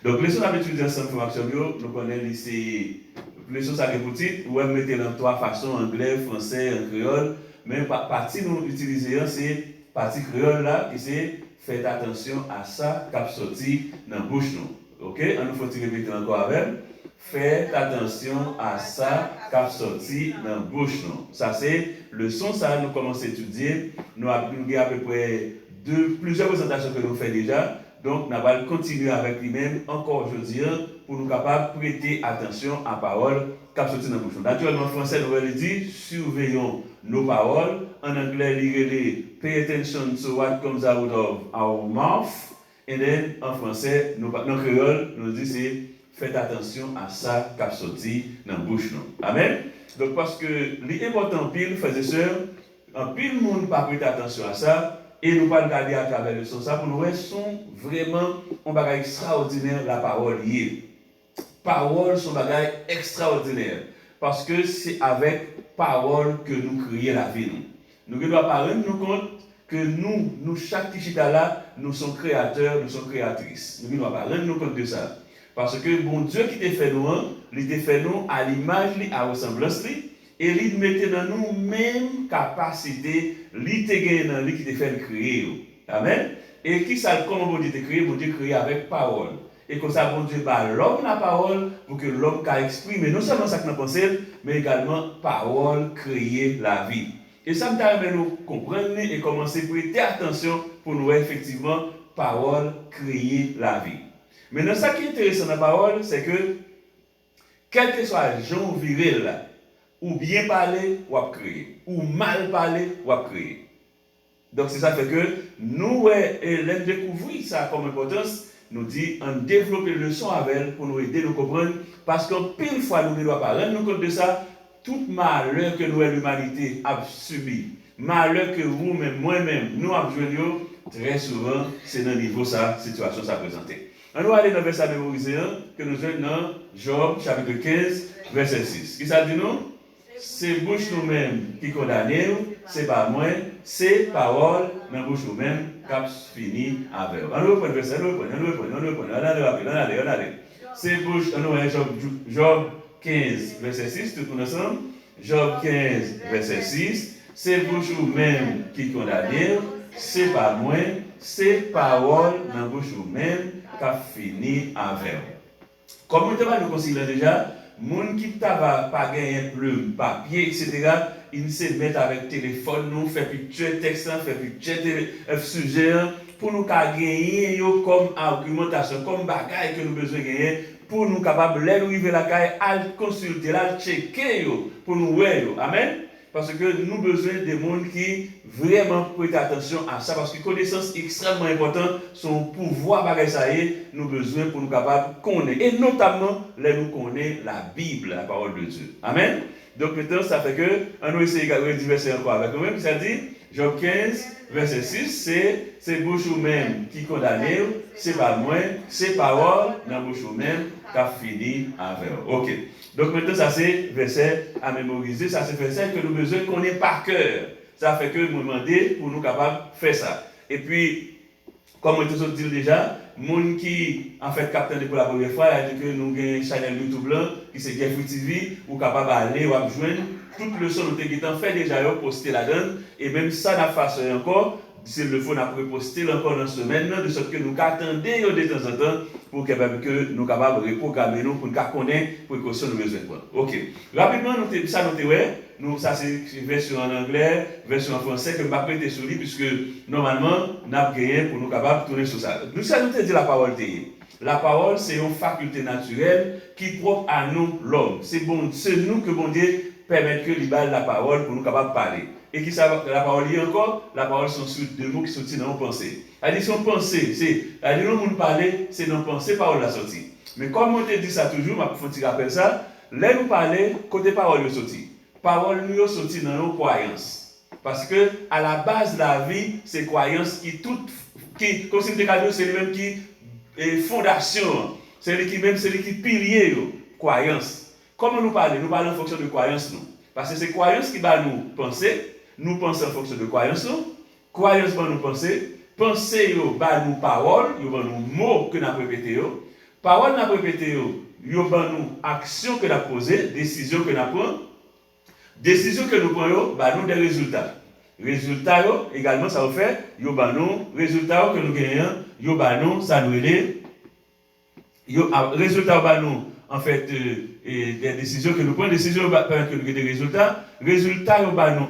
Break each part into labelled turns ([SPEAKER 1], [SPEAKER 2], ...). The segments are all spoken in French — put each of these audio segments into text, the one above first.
[SPEAKER 1] Donc, leçon à étudier ensemble, formation, nous connaissons lycée, leçon ça pour titre, ou même mettre dans trois façons, anglais, français, créole, mais partie nous utilisons, c'est partie créole là, et c'est faites attention à ça, cap sorti dans la bouche nous. Ok? On nous faut répéter encore avec. Faites attention à ça, cap sorti dans la bouche nous. Ça c'est leçon ça, nous commençons à étudier. Nous avons à peu près plusieurs présentations que nous faisons déjà. Donc, nous allons continuer avec lui-même encore aujourd'hui pour nous capables de prêter attention à la parole qui sorti dans la bouche. Naturellement, en français, nous allons dire surveillons nos paroles. En anglais, nous pay attention to what comes out of our mouth. Et then, en français, dans créole, nous disons c'est faites attention à ça qui sorti dans la bouche. Amen. Donc, parce que l'important pile, frères et sœurs, en pile monde pas prêter attention à ça. Et nous allons regarder à travers le son ça pour nous voir sont vraiment un bagage extraordinaire la parole liée. Parole sont bagage extraordinaire parce que c'est avec parole que nous créons la vie. Nous devons pas rendre nous compte que nous chaque tichita là, nous sommes créateurs, nous sommes créatrices. Nous ne devons pas rendre nous compte de ça. Parce que bon Dieu qui t'a fait nous, il t'a fait nous à l'image, à ressemblance. Et il mettait dans nous même capacité, il te gagne dans lui qui te fait créer. Amen. Et qui ça, comment bon Dieu te créé? Bon Dieu créé avec parole. Et comme ça, bon Dieu bat l'homme la parole pour que l'homme puisse exprimer non seulement ça que nous pensons, mais également parole créer la vie. Et ça me permet de nous comprendre et commencer à prêter attention pour nous effectivement parole créer la vie. Maintenant, ce qui est intéressant dans la parole, c'est que quel que soit le genre viril là, ou bien parler, ou à créer, ou mal parler, ou à créer. Donc, c'est ça fait que nous, l'on découvrir ça comme importance, nous dit, on développe une leçon avec elle pour nous aider à nous comprendre, parce qu'en pile fois, nous ne devons pas rendre compte de ça, tout malheur que nous, l'humanité, a subi, malheur que vous-même, moi-même, nous avons joué, très souvent, c'est dans le niveau ça, situation ça présentée. On va aller dans le verset mémorisé, que nous jouons dans Job, chapitre 15, verset 6. Qui ça dit nous? C'est bouche nous-mêmes qui condamnons, c'est pas moi, c'est parole dans bouche nous-mêmes qui fini avec. On reprend le verset, on allez. C'est bouche, Job 15, verset 6, tout le monde ensemble. Job 15, verset 6, c'est bouche nous-mêmes qui condamnons, c'est pas moi, c'est parole dans bouche nous-mêmes qui fini avec. Comme nous considérons déjà, moun qui n'a pas gagné plume, papier, etc., ils se mettent avec téléphone, nous fait picture texte, fait picture sujet pour nous gagner comme argumentation, comme bagaille que nous besoin de gagner pour nous capables de arriver la caille à consulter, à checker pour nous voir. Amen. Parce que nous avons besoin de gens qui vraiment prêtent attention à ça. Parce que connaissance extrêmement importante, son pouvoir, nous avons besoin pour nous capables de connaître. Et notamment, là, nous connaissons la Bible, la parole de Dieu. Amen. Donc maintenant, ça fait que, on va essayer de dire verset encore avec nous-mêmes. Ça dit, Job 15, verset 6, c'est bouche ou-même qui condamne, c'est pas moi, c'est parole dans bouche ou-même qui a fini avec. Ok. Donc maintenant, ça c'est verset à mémoriser, ça c'est verset que nous avons besoin qu'on ait par cœur. Ça fait que nous demandons pour nous capables de faire ça. Et puis, comme on te dit déjà, gens qui en fait captent pour la première fois, il dit que nous avons une chaîne YouTube blanc qui c'est Gefree TV, ou capable d'aller ou de joindre toute leçon nous avons fait déjà poster là-dedans, et même ça n'a pas fait encore. S'il le faut, on a poster encore dans la semaine, de sorte que nous attendons de temps en temps pour que nous capables de reprogrammer nous pour nous connaître les précautions que nous besoin de prendre. Ok. Rapidement, ça c'est version en anglais, version en français que je ne vais pas prêter sur lui, puisque normalement, nous avons gagné pour nous capables de tourner sur ça. Nous savons dit la parole. La parole, c'est une faculté naturelle qui est propre à nous, l'homme. C'est nous que bon Dieu permet que libère la parole pour nous capables de parler. Et qui ça, la parole est encore, la parole sont sur deux mots qui sont dans nos pensées. La dit son pensée, c'est, la dit nous parler, c'est dans pensée, parole la sortie. Mais comme on te dit ça toujours, je faut rappelle ça, là nous parler, côté parole est sortie. Parole nous sortie dans nos croyances. Parce que à la base de la vie, c'est croyances qui comme si c'est les mêmes qui est fondation, c'est lui qui pilier, croyances. Comment nous parlons? Nous parlons en fonction de croyances nous. Parce que c'est croyances qui va nous penser. Nous pensons en fonction de croyances. Croyances vont nous penser. Penser va nous paroles, va nous mots que nous avons répétés. Parole n'a pas répété, yo ban nous action que n'a posée, décision que n'a pris, décision que nous prenons, bah nous des résultats. Résultats également ça vous fait, yo ban nous résultats que nous gagnons, yo ban nous ça nous aide, yo résultats ban nous en fait des décisions que nous prenons, décisions que nous gagnons des résultats, résultats yo ban nous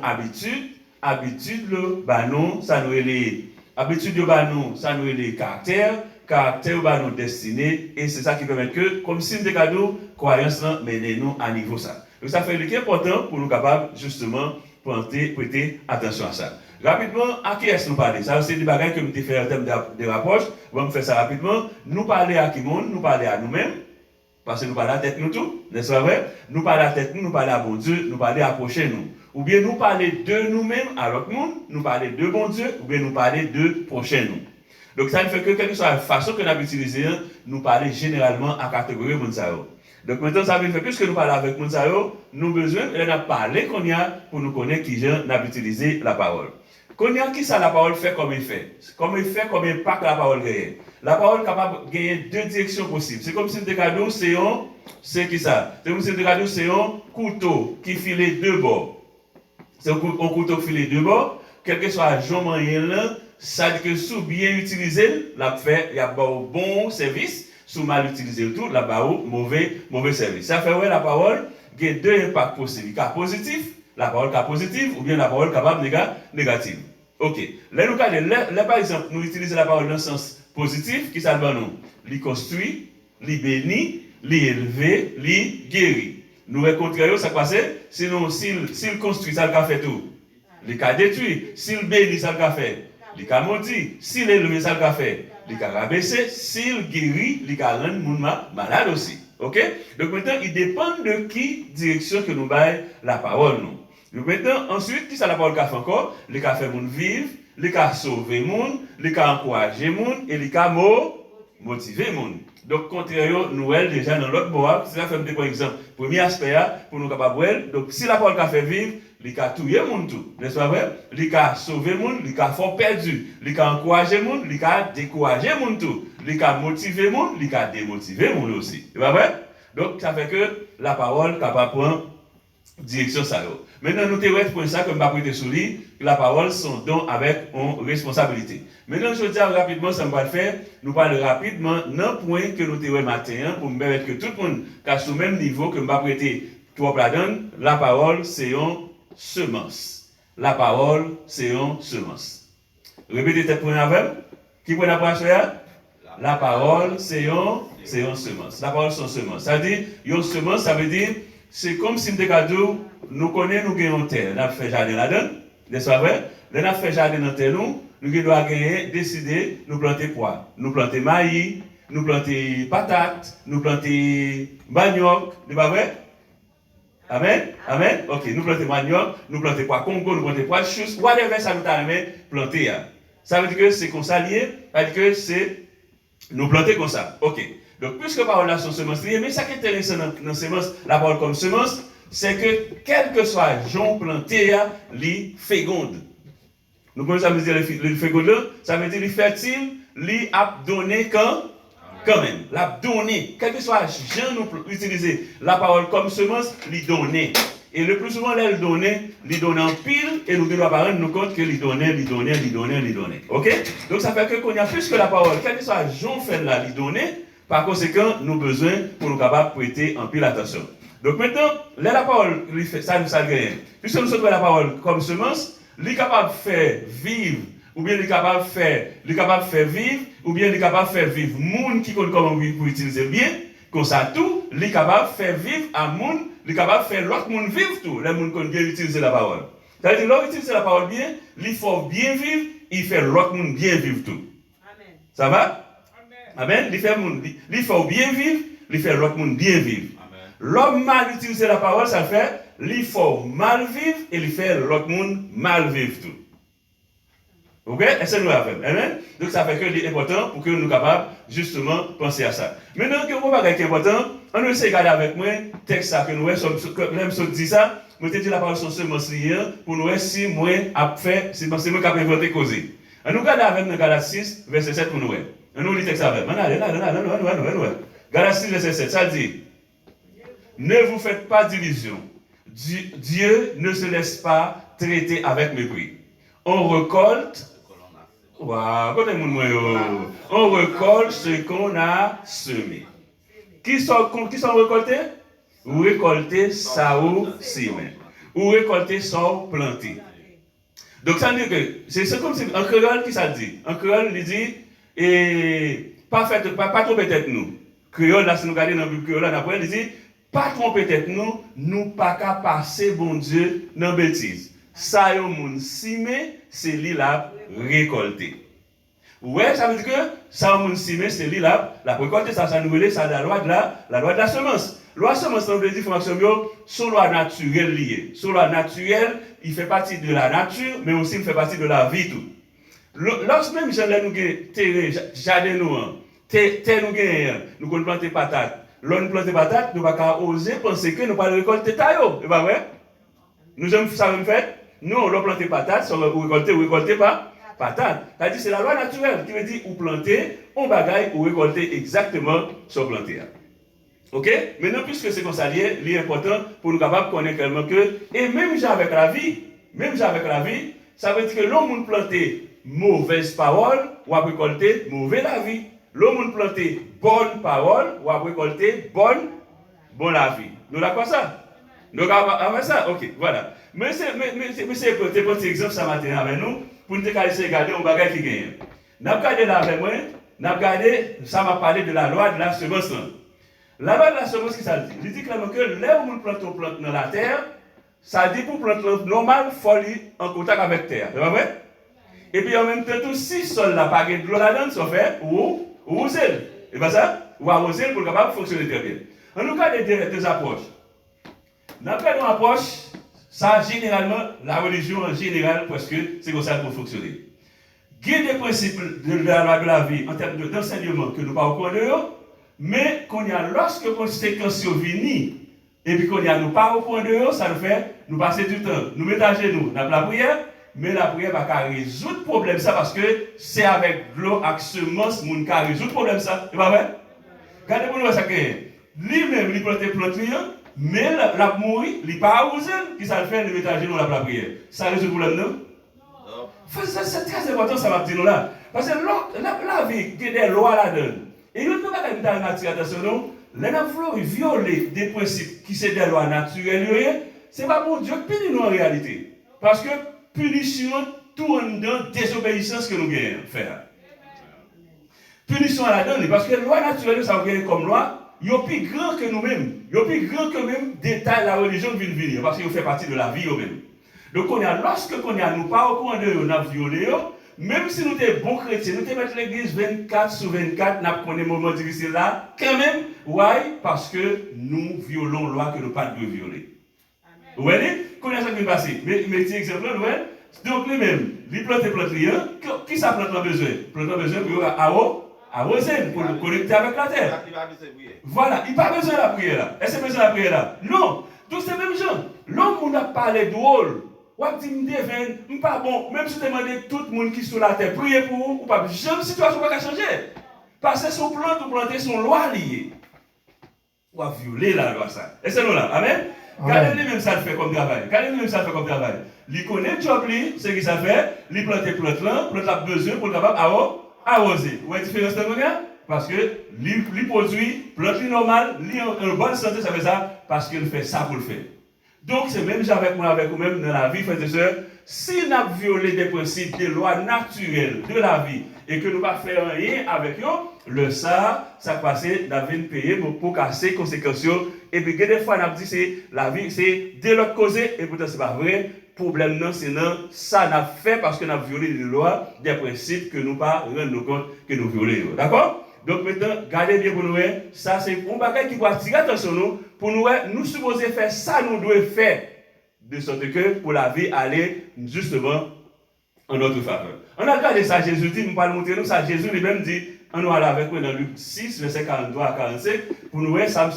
[SPEAKER 1] habitude le ban nous ça nous aide, habitude yo ban nous ça nous aide caractère va nous destiner et c'est ça qui permet que, comme signe de cadeau, croyance mène nous à niveau ça. Donc ça fait le qui est important pour nous capables justement prêter attention à ça. Rapidement, à qui est-ce que nous parler? Ça c'est des bagages que nous avons fait en termes de rapproche. On va faire ça rapidement. Nous parler à qui monde? Nous parler à nous-mêmes. Parce que nous parlons à la tête nous tout, n'est-ce pas vrai? Nous parlons à la tête nous parlons à bon Dieu, nous parlons à prochain nous. Ou bien nous parler de nous-mêmes à l'autre monde, nous parler de bon Dieu, ou bien nous parler de prochain nous. Donc ça ne fait que, quelle que soit la façon que nous avons utilisée, nous parler généralement à catégorie Monsaro. Donc maintenant, ça veut dire que puisque nous parlons avec Monsaro, nous avons besoin de parler qu'on y a pour nous connaître qui nous avons utilisé la parole. Qu'on y a qui ça la parole fait comme effet? Comme effet, comme impact la parole gagne. La parole est capable de gagner deux directions possibles. C'est comme si le cadeau, c'est qui ça? C'est comme si le cadeau, c'est un couteau qui file deux bords. C'est un couteau qui file deux bords. Quel que soit le genre moyen là, ça dit que sous bien utilisé, la fait, il y a bon service, sous mal utilisé tout, la mauvais service. Ça fait ouais la parole, il y a deux impacts possibles. Il y a positif, la parole positive, ou bien la parole capable négative. Ok. Là, nous, par exemple, nous utilisons la parole dans le sens positif, qui ça va nous? Li construit, li béni, li élevé, li guéri. Nous rencontrons ça passe, sinon, s'il construit, ça le fait tout. Li ka détruit, s'il béni, ça le fait. Il a maudit, s'il est élevé, ça le fait. Il a rabaissé, s'il guérit, il a rendu le monde malade aussi. Ok? Donc maintenant, il dépend de qui direction que nous baillons la parole. Donc maintenant, ensuite, qui ça la parole qu'a fait encore? Il a fait le monde vivre, il a sauvé le monde, il a encouragé le monde et il a motivé le monde. Donc, contraire, nous, déjà dans l'autre bois, c'est ça fait un exemple. Premier aspect, pour nous capables. Donc, si la parole qu'a fait vivre, il a tué le monde tout, n'est-ce pas vrai? Il a sauvé le monde, il a fort perdu, il a encouragé le monde, il a découragé le monde tout, il a motivé le monde, il a démotivé le monde aussi. C'est pas vrai? Donc, ça fait que la parole capable de prendre direction ça. Maintenant, nous te pour ça, comme je vais sur lui, la parole sont don avec une responsabilité. Maintenant, je vais dire rapidement, ça me va le faire, nous parlons rapidement d'un point que nous te matin, pour me permettre que tout le monde est au même niveau que je vais prêter trois donne. La parole, c'est une semence. La parole, c'est une semence. Répétez cette point avec. Qui peut l'apprendre? La parole, c'est une semence. La parole, c'est une semence. Ça veut dire, une semence, ça veut dire, c'est comme si nous connaissons, nous gagnons terre. Nous avons fait jardin là-dedans. N'est-ce pas vrai? Nous avons fait jardin dans terre, nous devons décider, nous planter pois. Nous planter maïs, nous planter patates, nous planter manioc. N'est-ce pas vrai? Amen? Amen? Ok, nous plantons manioc, nous plantons pois Congo, nous plantons pois chousse, whatever ça nous a planté. Ça veut dire que c'est comme ça lié, ça veut dire que c'est nous planter comme ça. Ok. Donc, puisque parole là sont semences liées, mais ça qui est intéressant dans semence, la parole comme semence, c'est que quel que soit le genre planté, il féconde. Nous connaissons ça veut dire le féconde, ça veut dire il fertile, il a donné quand même. L'a donné, quel que soit le genre nous utiliser la parole comme semence, il donné. Et le plus souvent, il donne en pile, et nous devons pas rendre compte que il donnait. Ok? Donc ça fait que qu'on y a plus que la parole, quel que soit le genre fait là, il donnait. Par conséquent, nous avons besoin pour nous capables prêter en pile attention. Donc maintenant, la parole, ça nous a gagné. Puisque nous sommes la parole comme semence, il est capable de faire vivre, ou bien il est capable de faire vivre, ou bien il est capable de faire vivre monde qui connaît comment pour utiliser bien, comme ça tout, il est capable de faire vivre à monde, il est capable de faire l'autre monde vivre tout, les monde qui bien utiliser la parole. C'est-à-dire, lorsqu'il utilise la parole bien, il faut bien vivre, il fait l'autre monde bien vivre tout. Amen. Ça va? Amen. Il faut bien vivre, il fait l'autre monde bien vivre. L'homme mal utiliser la parole, ça fait, il faut mal vivre et il fait l'autre monde mal vivre tout. Ok? Et c'est nous avons. Amen. Donc ça fait que c'est important pour que nous soyons capables justement penser à ça. Maintenant, que vous voyez qui est important, on essaie de regarder avec moi, texte ça que nous avons dit ça, nous avons dit la parole sur semence liée pour nous si moi a fait, c'est moi qui ai inventé causer. On nous regarde avec nous Galates 6, verset 7 pour nous. On nous lit texte avec. Galatie 6, verset 7, ça dit, ne vous faites pas d'illusions. Dieu ne se laisse pas traiter avec mépris. On récolte, on récolte ce qu'on a semé. Qui sont récoltés? Ou récolter ça ou semer. Ou récolter ça ou planter. Donc ça veut dire que c'est comme si en créole qui ça dit. En créole il dit et pas tromper tête nous. Créole là si nous regardons dans la Bible créole là après il dit pas tromper tête nous, nous pas qu'à passer bon Dieu dans bêtise. Ça yo moun semer, c'est lui là récolter. Ouais, ça veut dire que ça moun semer, c'est lui là la récolter, ça nous relève ça la loi de la semence. Loi semence on veut dire formation bio, son loi naturelle liée. Son loi naturelle, il fait partie de la nature mais aussi il fait partie de la vie tout. Lorsque même j'allais nous terrain, jardin nous, terre nous nous planter patates. Lorsque nous plantons patates, nous ne pouvons pas oser penser que nous ne pouvons pas récolter taillot. C'est pas vrai? Nous avons ça même fait. Nous, on doit planter patates, on récolter pas patates. C'est-à-dire c'est la loi naturelle qui veut dire ou planter, on bagaille ou récolter exactement sur planter. Ok? Maintenant, puisque c'est comme ça, il est important pour nous capables de connaître clairement que, et même avec la vie, ça veut dire que l'homme planter mauvaise parole ou à récolter mauvaise la vie. L'homme planter bonne parole ou à récolter bonne la vie. Nous d'accord ça? Nous avons ça? Ok, voilà. Mais c'est un petit exemple ça matin avec nous pour nous regarder un bagage qui gagne. Nous avons regardé là avec moi, nous avons regardé, ça m'a parlé de la loi de la semence. La loi de la semence, qui ça dit? Il dit clairement que là où nous plantons plante dans la terre, ça dit pour planter normal, il faut aller en contact avec la terre. C'est pas vrai? Et puis en même temps, tout si sol là, pas de l'eau là-dedans, ça fait ou zèle. Et bien ça, ou arroser pour capable fonctionner très bien. En tout cas, deux approches. Dans le cas d'une approche, ça généralement, la religion en général, parce que c'est comme ça pour fonctionner. Il y a des principes de la loi de la vie en termes d'enseignement que nous ne pouvons pas connaître, mais lorsque les conséquences viennent, et puis qu'on y a nous pas au point de haut, ça nous fait, nous passer du temps, nous mettons à genoux, dans la prière, mais la prière va pas résoudre le problème ça parce que c'est avec l'eau, avec semence, nous va résoudre le problème ça. C'est pas vrai? Regardez pour nous ça que lui-même, il plante mais la mourir, il pas arrosé, qui ça le fait, il met à genoux dans la prière. Ça résout le problème non? C'est très important ça va dire nous là. Parce que la vie, il y a des lois là-dedans. Et nous ne pouvons pas mettre attention, non? Les enfants violer des principes qui sont des lois naturelles, ce n'est pas pour Dieu qui punit nous en réalité. Parce que punition tourne dans désobéissance que nous gagnons faire. Punition à la donne, parce que la loi naturelle, ça vient comme loi, il y a plus grand que nous-mêmes. Il y a plus grand que même détail la religion qui vient venir, parce qu'il fait partie de la vie eux-mêmes. Donc, lorsque nous pas au point de nous avons violé, même si nous sommes bons chrétiens, nous mettons l'église 24 sur 24, nous prenons des moments difficiles là, quand même, ouais, parce que nous violons la loi que nous pas de violer. Vous voyez? Qu'on a ça qui est passé. Mais petit exemple, vous voyez? Donc, lui-même, il plante rien, qui ça plante le besoin? Plante le besoin pour arroser, pour le connecter avec la terre. Voilà, il n'a pas besoin de la prière là. Est-ce qu'il a besoin de la prière là? Non, tous ces mêmes gens. L'homme n'a pas parlé drôle. Ou dit pas bon, même si tu demandes tout le monde qui est sur la terre, prier pour vous, ou pas, jamais situation va changer. Parce que son plante ou planter son loi liée. Ou à violer la loi ça. Et c'est nous là. Amen. Regardez lui même ça le fait comme travail. Il connaît le job, c'est qui ça fait. Il plante a besoin pour le capable arroser. Vous voyez la différence de regard? Parce que il produit, plante normal, il en bonne santé, ça fait ça, parce qu'il fait ça pour le faire. Donc, c'est même avec vous-même dans la vie, frères et sœurs, si nous avons violé des principes, des lois naturelles de la vie, et que nous ne pas faire rien avec eux, le ça passe, nous avons payé pour casser les conséquences. Et puis, des fois, nous avons dit que la vie, c'est de l'autre côté, et pourtant, ce n'est pas vrai. Le problème, non, c'est non, ça n'a fait parce que nous avons violé des lois, des principes que nous ne pas rendre compte que nous violons. D'accord? Donc maintenant, gardez bien pour nous, ça c'est un bagage qui doit attirer attention nous, pour nous supposer faire ça, nous devons faire, de sorte que pour la vie aller justement en notre faveur. On a regardé ça, Jésus dit, nous ne pas montrer nous, ça Jésus lui-même dit, on nous allait avec nous dans Luc 6, verset 43 à 45, pour nous, ça me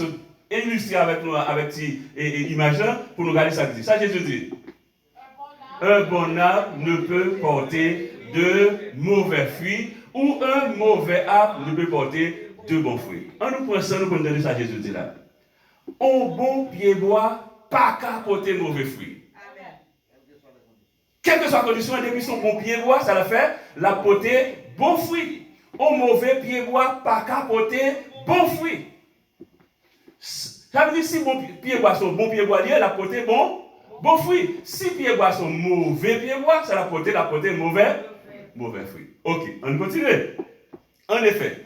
[SPEAKER 1] illustrer avec nous, avec cette image-là, pour nous regarder ça. Ça Jésus dit, un bon arbre ne peut porter de mauvais fruits, ou un mauvais arbre ne peut porter de bons fruits. On nous prend ça, nous prenons de ça, Jésus dit là. Un bon pied bois, pas qu'à porter mauvais fruits. Quelle que soit la condition, depuis son bon pied bois, ça l'a fait, la porter bon fruit. Un mauvais pied bois, pas qu'à porter bon fruit. Ça veut dire si bon pied bois son bon pied bois, la porter bon fruit. Si pied bois son mauvais pied bois, ça la porter mauvais fruit. Ok, on continue. En effet.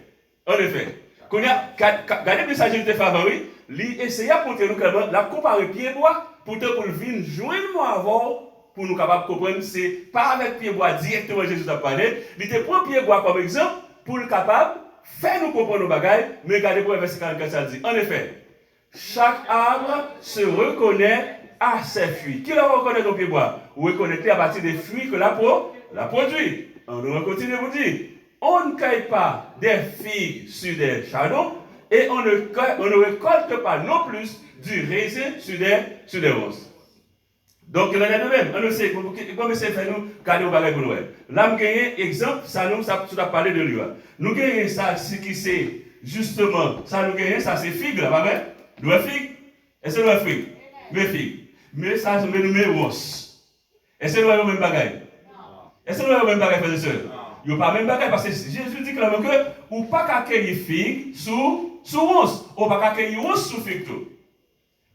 [SPEAKER 1] Quand il y a gardé le message de favori, il essaye de porter nous clairement, la comparer pied bois pour le venir joindre avant. Pour nous capables de comprendre, c'est pas avec pied bois directement Jésus a parlé. Il te prend pied bois comme exemple pour le capable faire nous comprendre nos bagailles. Mais regardez pour le verset 44, ça dit. En effet, chaque arbre se reconnaît à ses fruits. Qui le reconnaît ton pied bois? Vous reconnaissez à partir des fruits que la produit. On va continuer pour dire. On ne cueille pas des figues sur des chardons et on ne récolte pas non plus du raisin sur des ronces. Donc, il y en a de même. On sait, comme c'est fait nous, garder au bagage pour nous. Là, nous avons un exemple, ça nous a parlé de lui. Nous avons ça, ce qui c'est justement, ça nous avons ça, c'est figue, là, pas vrai? Nous avons figue. Est-ce que nous avons figue? Mais figue. Mais ça, nous avons rose. Est-ce que nous avons le même bagage? Est-ce que nous avons le même bagage, frères et sœurs? Il n'y a pas le même bagage, parce que Jésus dit clairement que, ou pas qu'à accueillir figue sous rose, ou pas qu'à accueillir rose sous figue tout.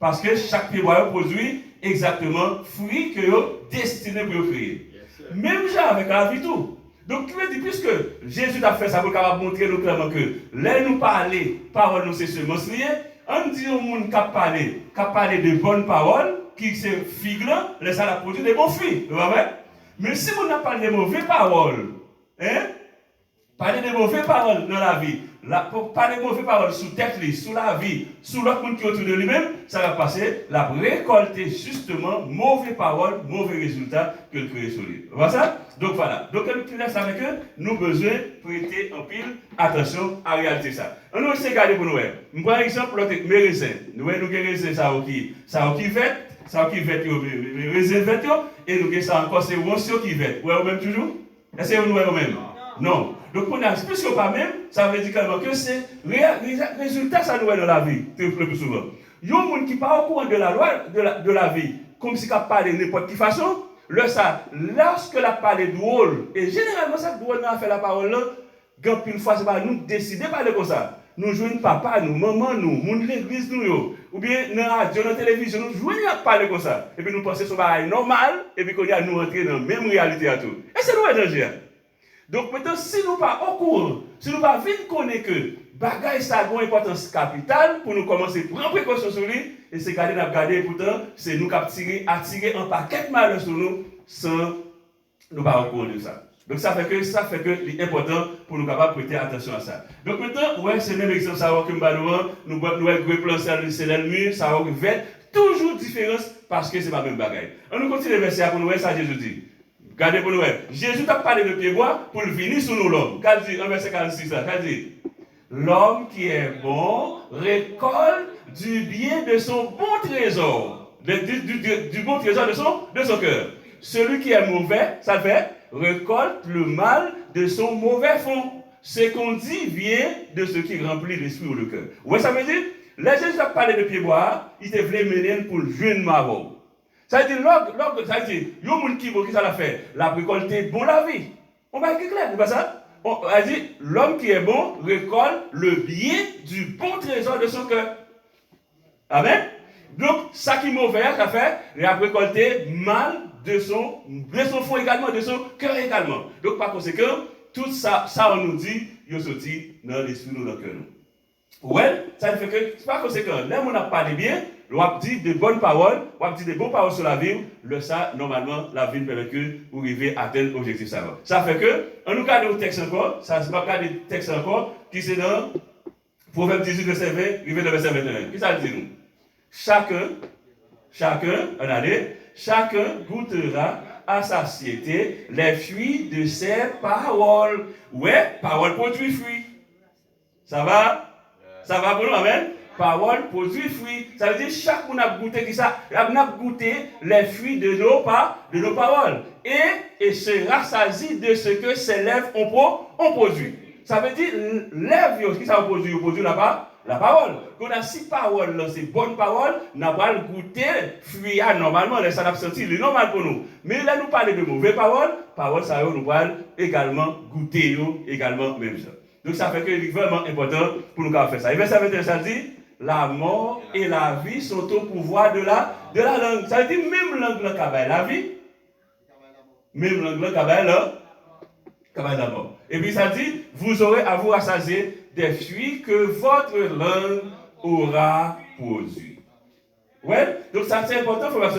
[SPEAKER 1] Parce que chaque pied bois produit exactement fruit que vous destiné pour créer. Même genre avec la vie tout. Donc, tu veux dire, puisque Jésus a fait ça pour montrer nous clairement que là nous parler, parole nous c'est semences liées, on dit au monde qui a parlé de bonnes paroles, qui se figue là, ça a produit des bons fruits. Vous voyez? Mais si on n'a pas de mauvaises paroles, parler de mauvaises paroles dans la vie, parler de mauvaises paroles sous tête, sous la vie, sous l'autre monde qui est autour de lui-même, ça va passer, la récolter justement mauvaises paroles, mauvais résultats que le créer sur lui. Vous voyez ça? Donc voilà. Donc, nous laisse avec eux, nous avons besoin de prêter en pile attention à la réalité ça. On va essayer de regarder pour nous. Je prends un exemple, mes raisins. Nous avons des raisins, ça qui vête, les raisins vêtent, et nous avons ça encore, c'est ronces qui vêtent. Vous voyez même toujours? Est-ce que vous voyez même? Non. Donc, on a plus que pas même, ça veut dire que c'est résultat, ça nous est dans la vie, le plus souvent. Il y a des gens qui parlent au courant de la loi, de la vie, comme si on parlait de n'importe quelle façon. Lorsque la parole est drôle, et généralement, ça drôle n'a fait la parole là, quand une fois, c'est pas nous décider de parler comme ça. Nous jouons papa, nous, maman, nous, l'église, nous, ou bien dans la radio, dans la télévision, nous jouons à parler comme ça. Et puis nous pensons que c'est un normal, et puis qu'on y a nous entrer dans la même réalité à tout. Et c'est nous être danger. Donc maintenant, si nous pas au courant, si nous pas vite connaître que bagaille ça a une importance capitale pour nous commencer à prendre précaution sur lui, et c'est garder, pourtant, c'est nous qui attirer un paquet de malheur sur nous sans nous pas au courant de ça. Donc ça fait que c'est important pour nous capables de prêter attention à ça. Donc maintenant, ouais, c'est le même exemple, ça va que nous avons gros plan c'est le mur, ça va vert, toujours différence parce que c'est pas même bagaille. On nous continue le verset pour nous voir ça Jésus dit. Regardez pour nous. Jésus a parlé de pied bois pour le venir sur nous l'homme. Qu'est-ce dit en verset 46 là? Qu'est-ce dit? L'homme qui est bon récolte du bien de son bon trésor. Du bon trésor de son cœur. Celui qui est mauvais, ça fait, récolte le mal de son mauvais fond. Ce qu'on dit vient de ce qui remplit l'esprit ou le cœur. Ouais, ça veut dire, là Jésus a parlé de pied bois, il te voulait mener pour le jeune marron. Ça veut dire, ça veut dire, il y a un monde qui ça l'a fait, la récolter bon la vie. On va être clair, c'est pas ça? On a dit, l'homme qui est bon récolte le bien du bon trésor de son cœur. Amen? Donc, ça qui est mauvais, ça fait, il a récolté mal de son fond également, de son cœur également. Donc, par conséquent, tout ça, on nous dit, il est sorti dans l'esprit, dans le cœur. Ouais, ça fait que, par conséquent, là, on a parlé bien, on a dit de bonnes paroles, on a dit de bonnes paroles sur la vie, ça, normalement, la vie permet que vous arrivez à tel objectif. Ça fait que, on nous regarde au texte encore, ça se passe pas des textes encore, qui c'est dans Proverbe 18, verset 20, arrivé dans verset 21. Qui ça dit nous? Chacun, chacun goûtera à satiété les fruits de ses paroles. Ouais, parole produit fruit. Ça va? Ça va pour nous, amen? Parole produit fruit. Ça veut dire chaque monde a goûté qui ça, a goûté les fruits de nos paroles. Et se rassasie de ce que ses lèvres ont produit. Ça veut dire, lève, qui ça vous produit la parole. Quand on a 6 paroles, c'est bonne parole, on a pas le goûter, fruit, normalement, ça n'a senti, c'est normal pour nous. Mais là, nous parlons de mauvaises paroles, ça nous parle également goûter, également même ça. Donc ça fait que c'est vraiment important pour nous faire ça. Et verset 21, ça dit, la mort et la vie sont au pouvoir de la langue. Ça veut dire, même langue, la vie, même langue, la mort. Et puis ça dit, vous aurez à vous rassasier des fruits que votre langue aura produit. Ouais, donc ça c'est important, frère,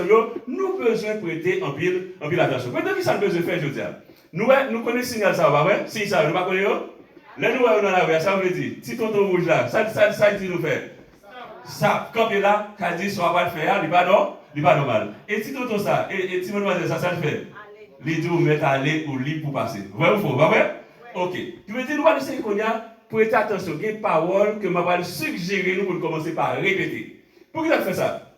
[SPEAKER 1] nous besoin prêter en pile attention. Maintenant, qui ça nous besoin faire, je dis. Nous connaissons signal ça, va vrai? Si ça, nous ne connaissons pas. Là, nous dans la rue, ça veut dire, si tonton rouge là, ça dit nous faire. Ça, quand il est là, quand il dit, soit pas le faire, il n'est pas normal. Et si tonton ça, et si mademoiselle ça le fait. Les deux mettent à aller au lit pour passer. Vrai ou faux? Pas vrai? Ok. Tu veux dire, nous allons essayer qu'on y a, prêter attention, il y a une parole que je vais suggérer nous pour commencer par répéter. Pour qui ça fait ça?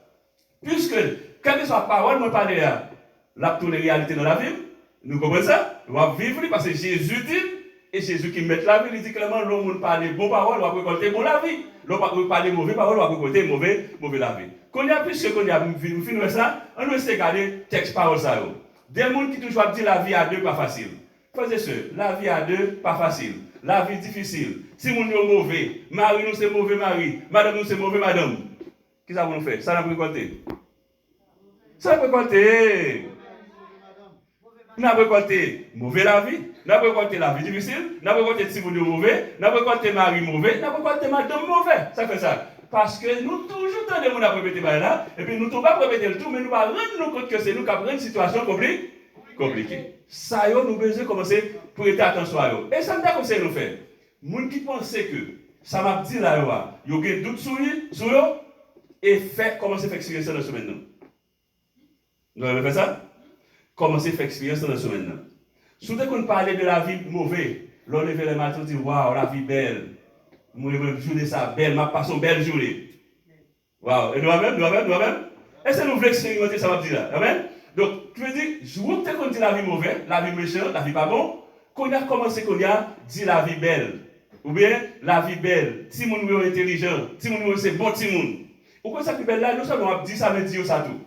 [SPEAKER 1] Puisque, quand il soit parole, moi parler là, la tourner réalité dans la vie, nous comprenons ça? Nous allons vivre parce que Jésus dit, et Jésus qui met la vie, il dit clairement, l'homme parle bonne parole, on va récolter bon la vie. L'homme parle mauvaise parole, on va récolter mauvais la vie. Quand il y a plus qu'on y a vu ça, on va essayer de regarder texte parole ça. Des gens qui toujours disent la vie à deux, pas facile. Frères et sœurs, la vie à deux, pas facile. La vie difficile. Si nous sommes mauvais, mari nous c'est mauvais mari, madame nous c'est mauvais madame. Qu'est-ce que ça va nous faire? Ça n'a pas récolté. Ça n'a pas récolté. Nous avons récolté mauvais la vie, nous avons récolté la vie difficile, nous avons récolté si vous êtes mauvais, nous avons récolté mari mauvais, nous avons récolté madame mauvais. Ça fait ça. Parce que nous toujours tendons à répéter là, et puis nous ne pouvons pas répéter le tout, mais nous allons rendre compte que c'est nous qui avons une situation compliquée. Ça, nous besoin commencer à prêter attention à eux. Et ça me dit comme ça nous fait. Les gens qui pensent que ça m'a dit là, ils ont des doutes sur eux, et commencer à faire expérience dans la semaine. Vous avez fait ça? Commencer à faire expérience dans la semaine. Surtout qu'on parlait de la vie mauvaise, l'on lève les matins et dit waouh, la vie belle. Moi, je journée ça belle, ma passion belle journée. Waouh, et nous-mêmes. Est-ce que nous voulons expérimenter ça, dit là? Amen? Donc, tu veux dire, je vous dis qu'on dit la vie mauvaise, la vie méchante, la vie pas bon, qu'on a commencé qu'on a dit la vie belle. Ou bien, la vie belle, si mon est intelligent, si mon c'est bon, si mon. Pourquoi ça qui belle là, nous sommes dit ça, mais dit ça tout.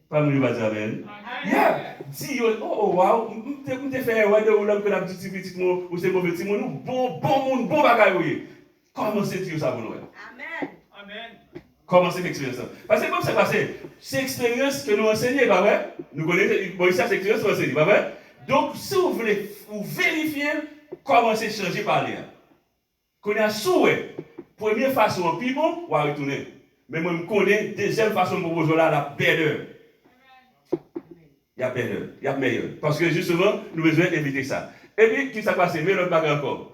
[SPEAKER 1] Pas nous va dire amen. Yeah, dis wow, m'te fait ouais de l'homme que la petite petite mot ou c'est mauvais petit mot, bon monde, bon bagage oui. Comment c'est dire ça pour nous? Amen. Comment c'est l'expérience? Parce que comme c'est passé, c'est l'expérience que nous enseignons, pas vrai? Nous connaissons, bon, ça c'est l'expérience que nous enseignons, pas vrai? Donc, si vous voulez vérifier comment c'est changé par là, qu'on a souhait, première façon en piment, on va retourner. Mais moi, je connais deuxième façon de proposer là, la meilleure. Il y a meilleur, il y a meilleur. Parce que justement, nous devons éviter ça. Et puis, qui s'est passé? Mais l'autre pas encore.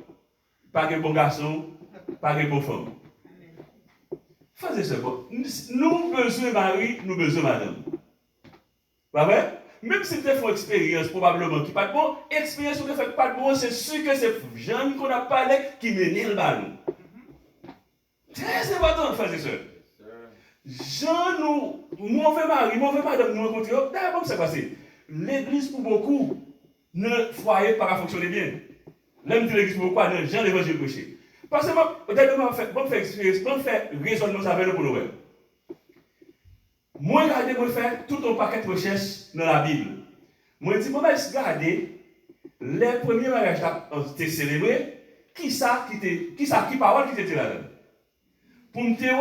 [SPEAKER 1] Pas de bon garçon, pas de bonne femme. Faisez ce bon. Nous besoin mari, nous besoin madame. Pas vrai? Même si tu fais une expérience probablement qui n'est pas de bon, expérience qui ne fait pas de bon, c'est sûr que c'est gens qu'on a parlé qui menent le ballon. Très important, frères et sœurs. Jean, nous, mauvais mari, mauvais madame, nous rencontrons. D'ailleurs, comme ça passé. L'église, pour beaucoup, ne foyer pas fonctionner bien. L'homme de l'église, pour beaucoup, ne jamais l'évangile prêché. Parce que moi, je fais expérience, je fais raisonnement avec nous pour nous. Moi, je fais tout un paquet de recherches dans la Bible. Moi, je dis, moi, je regarde les premiers mariages qui étaient célébrés, qui parole qui était là-dedans. Pour me dire,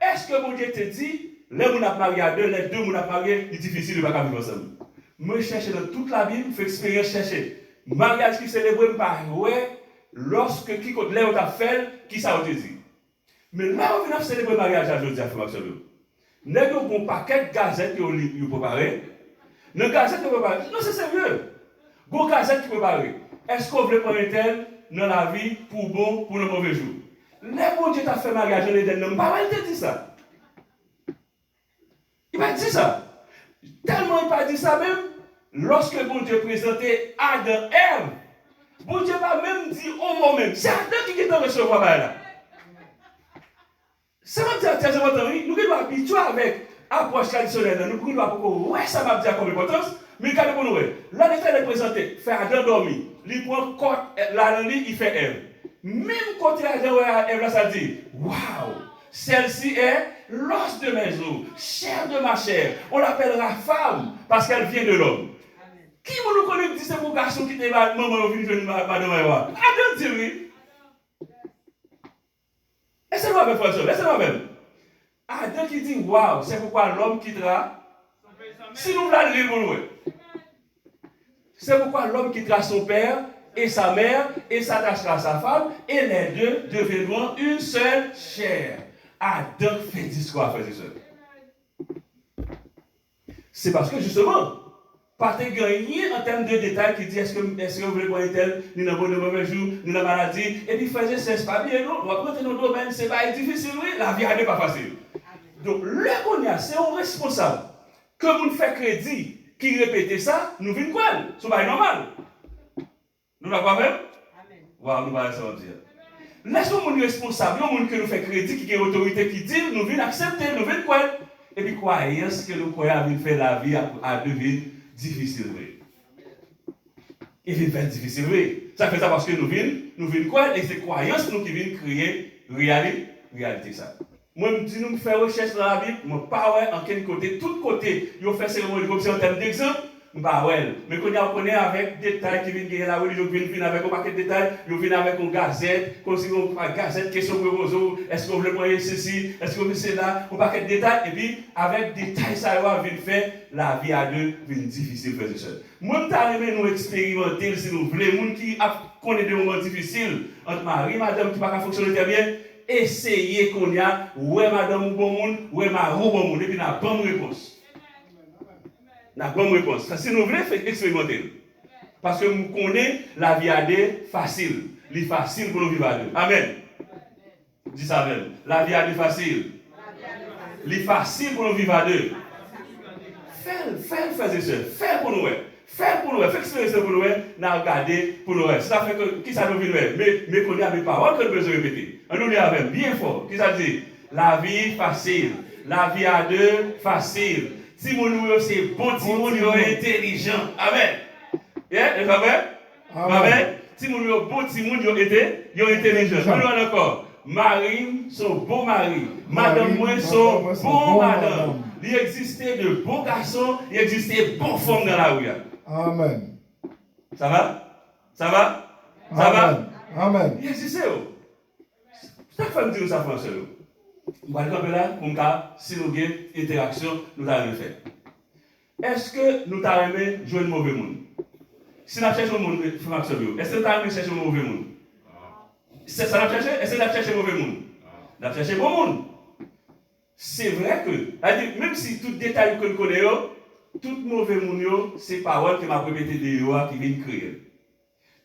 [SPEAKER 1] est-ce que mon Dieu te dit, les gens mariés à deux, les deux gens mariés, c'est difficile de ne pas vivre ensemble. Moi, je cherche dans toute la Bible, je fais expérience chercher. Mariage qui célèbre par lorsque qui compte les autres fait, qui ça te dit. Mais là, on vient célébrer le mariage à jeudi à Famaxolo. Nous avons un paquet de gazettes qui ont préparé. Nos gazettes qui ont préparé. Non, c'est sérieux. Bon gazettes qui ont préparé. Est-ce qu'on veut prendre un tel dans la vie pour bon, pour le mauvais jour? Les bon Dieu t'a fait mariage en Éden, non, pas il te dit ça. Il m'a dit ça. Tellement il n'a pas dit ça même, lorsque bon Dieu présentait Adam et Ève, bon Dieu n'a même dit au moment même. C'est Adam qui est dans le recevoir là. Ça m'a dit, nous devons habituer avec approche traditionnelle, nous devons ouais, ça m'a dit à comme importance, Mais regardez pour nous, là, l'Éternel est présenté, fait Adam dormir. Il prend côte, là, il fait Ève. Même côté Adam et Ève, là, ça dit, waouh, celle-ci est l'os de mes os, chair de ma chair. On l'appellera femme parce qu'elle vient de l'homme. Qui vous nous connaît dit c'est mon garçon qui était maman au venu de madame Eva? Adam dit oui. Laissez-nous avec François, laissez-nous avec. Adam qui dit waouh, c'est pourquoi l'homme quittera. Si nous voulons lire pour nous. C'est pourquoi l'homme quittera son père et sa mère et s'attachera à sa femme et les deux deviendront une seule chair. Adam fait discours à frères et sœurs. C'est parce que justement, pas de gagner en termes de détails qui dit est-ce que vous voulez voir un tel, ni dans de mauvais jour, ni dans maladie, et puis frères et sœurs, c'est pas bien, non? On va prendre nos domaines, c'est pas difficile, oui, la vie n'est pas facile. Donc, le qu'on a, c'est un responsable. Comme on fait crédit, qui répète ça, nous venons quoi? Ce n'est pas normal. Nous n'avons pas même? Wow, nous allons sortir. Laissons nous responsable, nous que nous fait crédit, qui a autorité qui dit, nous venons accepter, nous venons quoi? Et puis, croyance que nous croyons faire la vie à devenir difficile. Il vient faire difficile. Ça fait ça parce que nous venons quoi? Et c'est croyance nous qui viennent créer réalité ça. Moi, je dis, nous faisons recherche dans la Bible, je ne sais pas en quel côté, tout côté, ils ont fait cérémonie comme ça en termes d'exemple, bah ouais. Mais quand on connaît avec des détails qui viennent gagner la religion, ils viennent avec un paquet de détails, ils viennent avec une gazette, comme si on a une gazette, question pour vous, est-ce que vous voulez prendre ceci, est-ce que vous voulez cela, un paquet de détails, et puis avec des détails, ça va venir faire la vie à deux, venir difficile, frères et sœurs. Moi, je nous expérimenter, si nous voulons, les gens qui connaissent des moments difficiles, entre mari, madame, qui ne va pas fonctionner très bien, essayez qu'on y a, ouais madame ou bon monde, ouais ma ou bon monde, et puis on a bonne réponse. La bonne réponse. Si nous voulons expérimenter. Parce que nous connaissons la vie à deux facile. C'est facile pour nous vivre à deux. Amen. Dis ça même. La vie à deux facile. C'est facile pour nous vivre à deux. Faites, frères et sœurs. Faites pour nous. Faites pour nous. Faites expérience pour nous. Nous regarder pour nous. Ça fait que, qui ça nous vit? Mais qu'on y a des paroles que nous besoin répéter. On nous dit avec bien fort. Qui ça dit? La vie facile. La vie à deux facile. Timoun c'est bon, Timoun intelligent. Amen. Yeah, amen. Timoun bon, Timoun intelligent. On encore. Marie, son bon mari. Madame, moi, son bon madame. Il existait de bons garçons, il existait de bonnes femmes dans la rue.
[SPEAKER 2] Amen.
[SPEAKER 1] Ça va? Ça va? Ça va?
[SPEAKER 2] Amen.
[SPEAKER 1] Il existait. Chaque femme dit ça, François. On va le là pour si nous avons une interaction, nous allons faire. Est-ce que nous avons aimé jouer un mauvais monde? Si nous cherchons un monde, est-ce que nous avons aimé chercher un mauvais monde? C'est ça nous chercher? Est-ce que nous avons cherché un mauvais monde? Nous avons cherché un bon monde. C'est vrai que, même si tout détail que nous connaissons, tout mauvais monde, c'est paroles que m'a répété de Yoa qui viennent créer.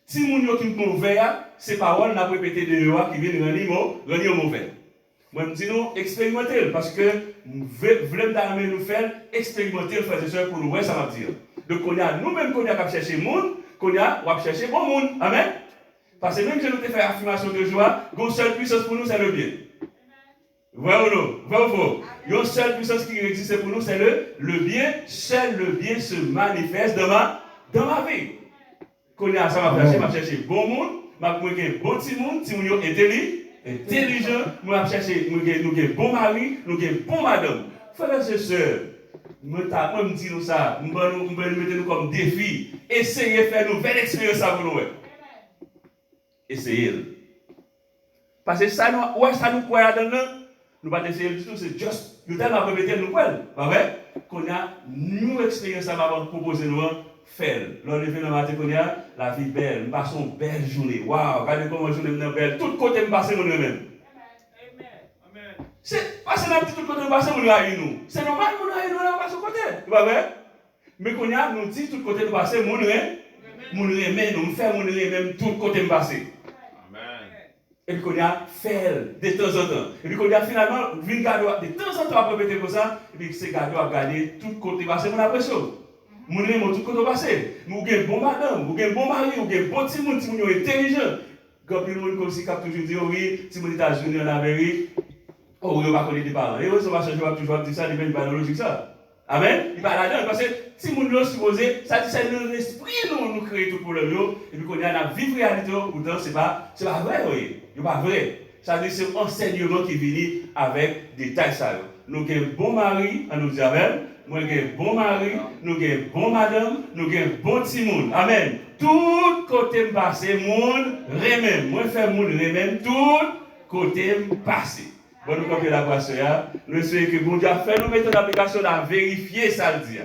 [SPEAKER 1] Si moun qui est mauvais, c'est paroles n'a répété de Yoa qui viennent rendre mauvais. Moi, je dis nous expérimenter parce que nous voulons nous faire expérimenter, frères et sœurs, pour nous voir ça va dire. Donc, on a nous-mêmes qu'on a cherché le monde, qu'on a cherché bon monde. Amen. Parce que même si nous te fait affirmation de joie, une seule puissance pour nous, c'est le bien. Vrai ou non? Vrai ou faux? Une seule puissance qui existe pour nous, c'est le bien. Seul le bien se manifeste dans ma vie. Qu'on a ça va chercher bon monde, m'a bon petit monde, si nous intelligent, nous avons cherché, nous avons bon mari, nous avons bon madame. Frères et sœurs, nous disons ça, nous mettons comme défi, essayez de faire une nouvelle expérience pour nous. Essayez. Parce que ça nous croit là-dedans, nous ne pouvons pas essayer du tout, c'est juste, nous tellement répéter nous croire. Pas vrai? Qu'on a une nouvelle expérience à proposer nous. Faire. Lors du matin, la vie belle, nous passons une belle journée. Waouh, regardez comment la journée est belle. Tout côté, nous passons nous-mêmes. C'est parce que tout côté, nous passons nous. C'est normal, nous passons côté. Tu vois, vrai? Mais qu'on a, nous dit tout côté, nous passons nous-mêmes, nous faisons nous-mêmes, tout côté, nous passons. Et puis qu'on a faire de temps en temps. Et puis qu'on a finalement, de temps en temps, à répéter comme ça, et puis c'est garder à regarder tout côté, passer mon impression. Moun moun tout côté passé. Nous avons bon madame, nous avons bon mari, nous avons bon petit monde, nous intelligent. Quand plus monde comme si cap toujours dire oui, si mon États-Unis en Amérique, oh oui, on va connaître des parents. Et oui, ça va changer, on va toujours dire ça, il n'y a pas de logique ça. Amen. Il parle là-dedans parce que si nous supposé, ça dit c'est notre esprit nous créer tout problème et puis qu'on y a la vie réalité pourtant c'est pas vrai oui, c'est pas vrai. Ça dit c'est enseignement qui vient avec des détails ça. Nous avons un bon mari, on nous dit amen. Nous avons un bon mari, nous avons un bon madame, nous avons un bon petit monde. Amen. Tout côté passé monde remède. Moi faire monde remède tout côté passé. Bon, nous copions la voix, nous espérons que bon Dieu a fait nous mettre en application à vérifier ça le dit.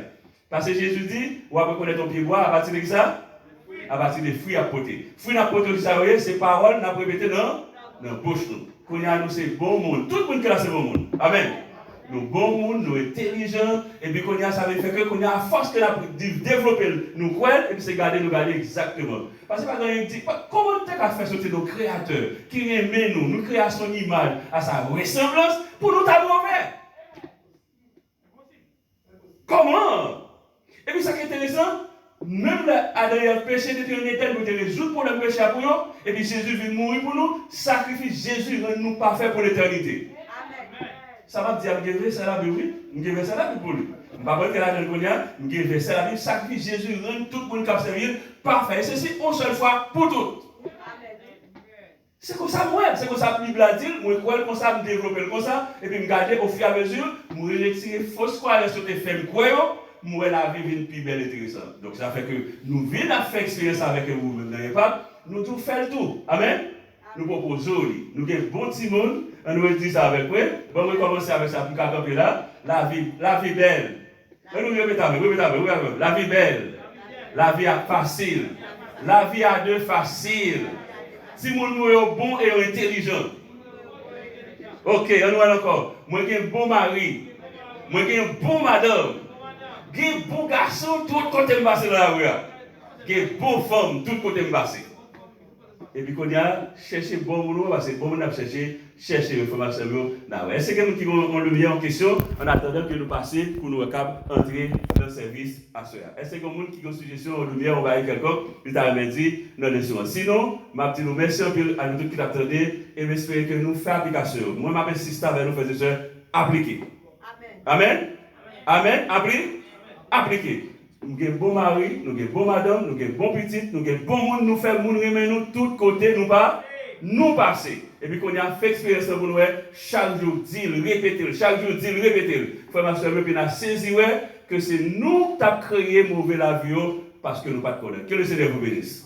[SPEAKER 1] Parce que Jésus dit, on va reconnaître ton pied bois à partir de ça, à partir des fruits à porter. Fruits à porter, c'est paroles, nous avons répété dans la bouche. Qu'on y a nous, c'est bon monde. Tout le monde qui a c'est bon monde. Amen. Nous bon monde, nous intelligents, et puis qu'on y a, ça veut faire que qu'on y a force que nous développer, nous croire, et puis c'est garder, nous garder exactement. Parce que comment tu as fait sortir nos créateurs qui aiment nous, nous créer à son image, à sa ressemblance, pour nous t'avoir. Comment? Et puis ça qui est intéressant, même Adam a péché d'être un éternel pour te résoudre pour le péché pour nous, et puis Jésus vient mourir pour nous, sacrifice Jésus rend nous parfaits pour l'éternité. Ça va dire, je vais faire la Bible, oui, je vais faire la Bible pour lui. Je ne vais pas dire que je vais faire la Bible, sacrifice Jésus, rend tout le monde qui a servi parfait. Et ceci, une seule fois pour toutes. C'est comme ça, moi, c'est comme ça que la Bible a dit, moi, je comme ça, je développer comme ça, et puis je garder au fur et à mesure, je retirer fausse croyance sur tes femmes, moi, la vie vient plus belle et intéressante. Donc, ça fait que nous venons à faire expérience avec vous, nous tout faisons tout. Amen. Nous proposons, nous avons un bon petit monde, on nous dit ça avec vous. Bon, on va commencer avec ça pour camper là. La vie belle. Nous répétons, la vie belle. La vie facile. La vie à deux facile. Si nous sommes bon et intelligent. Ok, on va encore. Moi, j'ai un bon mari. Moi, j'ai un bon madame. J'ai un bon garçon, tout côté me passer dans la rue. J'ai une bonne femme, tout côté me passer. Et puis, quand on a cherché bon boulot, parce que bon, on a cherché l'information. Est-ce que nous qui avons lumière en question, en attendant que nous passions pour nous entrer dans le service à ce moment? Est-ce que nous qui avons une suggestion en lumière, on va aller quelqu'un, puis t'as dit dans les soins. Sinon, je vous remercie à nous tous qui t'attendez et j'espère que nous faisons application. Moi, je m'insiste avec nous, frères et sœurs, appliquer. Amen. Amen. Appliquer. Nous avons un bon mari, nous avons un bon madame, nous avons un bon petit, nous avons un bon monde, nous faisons monde remet nous tous côtés, nous passer. Et puis qu'on a fait expérience pour nous, chaque jour dire, répéter, chaque jour dire, répéter. Frère, ma soeur, puis on a saisi que c'est nous qui avons créé mauvais la vie parce que nous ne pas connaître. Que le Seigneur vous bénisse.